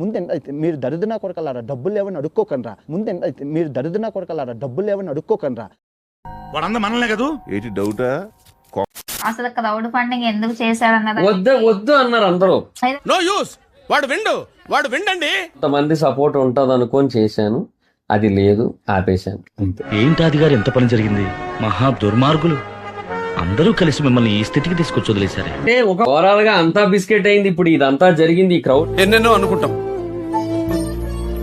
ముందు మీరు దరిద్ర కొరకలారా డబ్బులు లేవని అడుక్కోకండ్రా. ముందు మీరు దరిద్ర కొరకలారా డబ్బులు లేవని అడుక్కోకండ్రా. వాడంతా మనలే కదా. ఏంటి డౌటా? అసలు క్రౌడ్ ఫండింగ్ ఎందుకు చేశారన్నది వద్దు అన్నారు అందరూ. No use. వాడు విండండి. కొంతమంది సపోర్ట్ ఉంటది అనుకొని చేశాను, అది లేదు, ఆపేశాను. ఏంటి అది గారు, ఎంత పని జరిగింది? మహా దుర్మార్గులు అందరూ కలిసి మిమ్మల్ని ఈ స్థితికి తీసుకొచ్చి వదిలేశారు. అంటే ఒక ఓవరాల్ గా అంతా బిస్కెట్ అయింది. ఇప్పుడు ఇదంతా జరిగింది, ఈ క్రౌడ్ ఎన్నెన్నో అనుకుంటాం,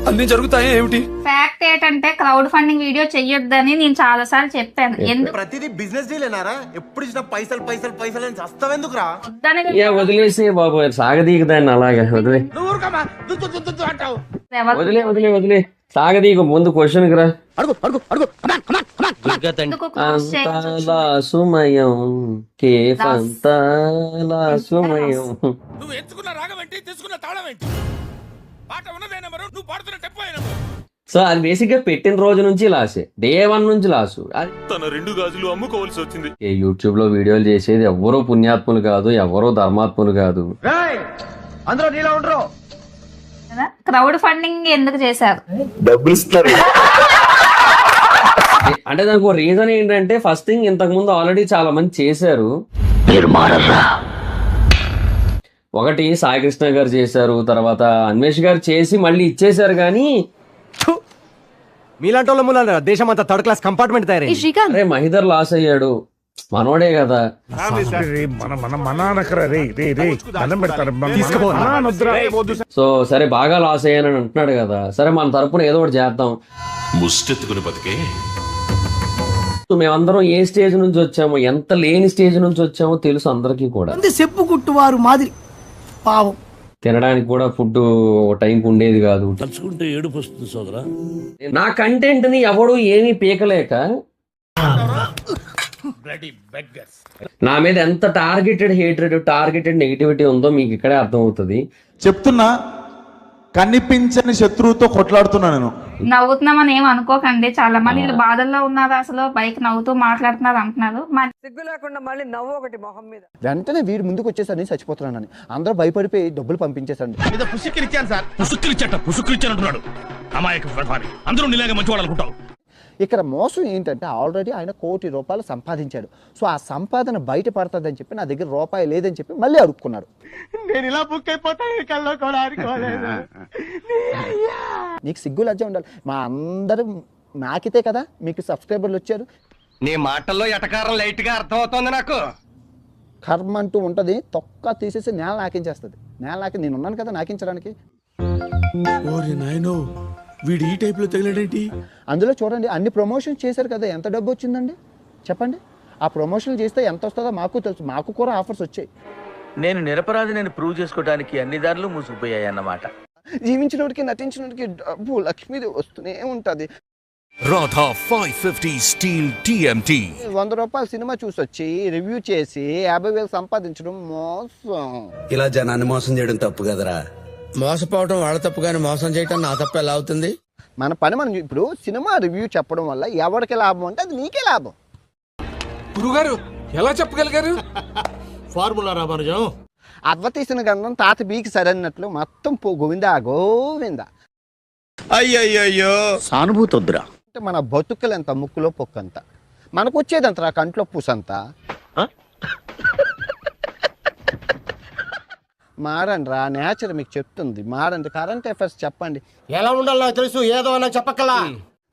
అన్ని జరుగుతాయి. ఏమిటి ఫ్యాక్ట్ ఏంటంటే క్రౌడ్ ఫండింగ్ వీడియో చెయ్యొద్దని నేను చాలా సార్లు చెప్పాను. ఎందుకు ప్రతిదీ బిజినెస్ డీలేనారా? ఎప్పుడు ఇచ్చిన పైసలు పైసలు పైసలు అని చస్తావెందుకురా? వదిలేసి బాబు, సాగదీక దాన్ని అలాగే వదిలే వదిలే వదిలే సాగదీక. ముందు క్వశ్చన్ రా. అంతలా సుమయం కేఫంతలా సుమయం. నువ్వు ఎంచుకున్న రాగం ఏంటి, తీసుకున్న తాళం ఏంటి? పాట ఉన్నదే నెంబరు, నువ్వు పాడుతున్న టెంపో నెంబరు. సో అది బేసిక్ గా పెట్టిన రోజు నుంచి లాసే, డే 1 నుంచి లాసు. తన 2 గాజులు అమ్ముకోవాల్సి వచ్చింది. యూట్యూబ్ లో వీడియోలు చేసేది ఎవరో పుణ్యాత్ములు కాదు, ఎవరో ధర్మాత్ములు కాదు. అందరూ నీలా ఉండరు. క్రౌడ్ ఫండింగ్ ఎందుకు చేశారు? డబ్బులు ఇస్తారు. అంటే దానికి రీజన్ ఏంటంటే, ఫస్ట్ థింగ్ ఇంతకు ముందు ఆల్రెడీ చాలా మంది చేశారు. ఒకటి సాయి కృష్ణ గారు చేశారు, తర్వాత అన్వేష్ గారు చేసి మళ్ళీ ఇచ్చేశారు. కానీ మీలాంటి వాళ్ళ మూలాన దేశం అంతా థర్డ్ క్లాస్ కంపార్ట్మెంట్ తయారైంది. అరే మహిదర్ లాస్ అయ్యాడు, మనోడే కదా. సో సరే బాగా లాస్ అయ్యానని అంటున్నాడు కదా, సరే మన తరపున ఏదో ఒకటి చేద్దాం. ముష్టెత్తుకుని బతికే. సో మేమందరం ఏ స్టేజ్ నుంచి వచ్చామో, ఎంత లేని స్టేజ్ నుంచి వచ్చామో తెలుసు అందరికీ కూడా. చెప్పు కుట్టువారు మాదిరి పావం. తినడానికి కూడా ఫుడ్ టైంకి ఉండేది కాదు. తలుచుకుంటే ఏడుపు వస్తుంది సోదరా. నా కంటెంట్ ని ఎవడు ఏమీ పీకలేక నా మీద ఎంత టార్గెటెడ్ హేట్రెడ్, టార్గెటెడ్ నెగిటివిటీ ఉందో మీకు ఇక్కడే అర్థమవుతుంది. చెప్తున్నా, కనిపించని శత్రువుతో కొట్లాడుతున్నా నేను. నవ్వుతున్నామని ఏం అనుకోకండి, చాలా మంది వీళ్ళు బాధల్లో ఉన్నారు, అసలు బైక్ నవ్వుతూ మాట్లాడుతున్నారు అంటున్నారు. సిగ్గు లేకుండా మళ్ళీ నవ్వు ఒకటి మొహం మీద. వెంటనే వీడు ముందుకు వచ్చేసరికి చచ్చిపోతున్నానని అందరూ భయపడిపోయి డబ్బులు పంపించేసండి. పుసుక్కిరిచ్చానంటున్నాడు. అమాయక అందరూ నీలాగా మంచివాడు అనుకుంటావు. ఇక్కడ మోసం ఏంటంటే, ఆల్రెడీ ఆయన ₹1 కోటి సంపాదించాడు. సో ఆ సంపాదన బయట పడుతుందని చెప్పి నా దగ్గర రూపాయి లేదని చెప్పి మళ్ళీ అడుక్కున్నాడు. నేను ఇలా బుక్ అయిపోతాను, కల్లో కూడా అనుకోలేదు. నీకు సిగ్గు లజ్జ ఉండాలి. మా అందరూ నాకితే కదా మీకు సబ్స్క్రైబర్లు వచ్చారు. నీ మాటల్లో ఎటకారం లైట్ గా అర్థం అవుతుంది నాకు. కర్మ అంటూ ఉంటుంది, తొక్క తీసేసి నేల నాకించేస్తుంది. నేల నాకి నేను ఉన్నాను కదా నాకించడానికి. వీడు ఈ టైప్ లో తగిలాడేంటి? అందులో చూడండి, అన్ని ప్రమోషన్స్ చేశారు కదా, ఎంత డబ్బు వచ్చిందండి చెప్పండి. ఆ ప్రమోషన్లు చేస్తే ఎంత వస్తుందో మాకు తెలుసు, మాకు కూడా ఆఫర్స్ వచ్చాయి. నేను నిరపరాధి, నేను ప్రూవ్ చేసుకోవడానికి అన్ని దారులు మూసుకుపోయాయి అన్నమాట. జీవించినోడికి నటించినోడికి డబ్బు లక్ష్మీదేవి వస్తూనే ఉంటుంది. Radha 550 steel TMT. ₹100 సినిమా చూసి వచ్చి రివ్యూ చేసి 50,000 సంపాదించడం మోసం. ఇలా జనాన్ని మోసం చేయడం తప్పు కదరా. మోసపోవడం వాళ్ళ తప్పు, కానీ మోసం చేయడం నా తప్పు ఎలా అవుతుంది? మన పని మనం ఇప్పుడు సినిమా రివ్యూ చెప్పడం వల్ల ఎవరికి లాభం అంటే అది నీకే లాభం. గురుగారు ఎలా చెప్పగలిగారు? ఫార్ములా రామానుజం. అవ్వ తీసిన గంధం తాత బీకి సరైనట్లు మొత్తం గోవిందా గోవిందా. అయ్యయ్యో సానుభూతి వద్దురా. అంటే మన బతుకులంత ముక్కులో పొక్కంత, మనకు వచ్చేదంతరా కంట్లో పూసంతా. మారండి రా, నేచర్ మీకు చెప్తుంది మారండి. కరెంట్ అఫైర్స్ చెప్పండి. ఎలా ఉండాలో నాకు తెలుసు, ఏదో నాకు చెప్పక్కలా.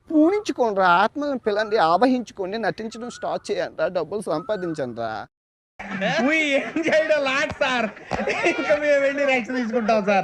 పూనించుకోండి రా, ఆత్మలను పిల్లండి, ఆవహించుకోండి, నటించడం స్టార్ట్ చేయండి రా, డబ్బులు సంపాదించండి రా. ఏం చేయడం లాట్ సార్, ఇంకా మేము వెళ్ళి రెక్స్ తీసుకుంటాం సార్.